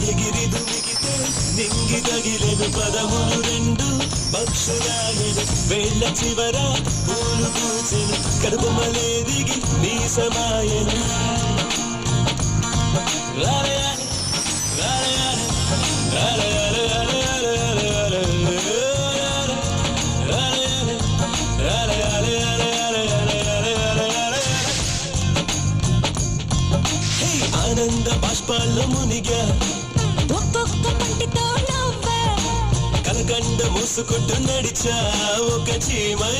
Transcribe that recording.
ఎగిరి దుమిగితే నింగి తగిలెను పదములు రెండు పక్షురాలెను వేళ్ళ చివర పూలు పూచెను కడుపుమలే దిగి నీ సమాయను రాలయాలి రాలయాలి రాలయాలి ఆనంద బాష్పాల్లో మునిగా ఒక్కొక్క పంటితో నవ్వా కలకండ మూసుకుంటూ నడిచా ఒక చీమై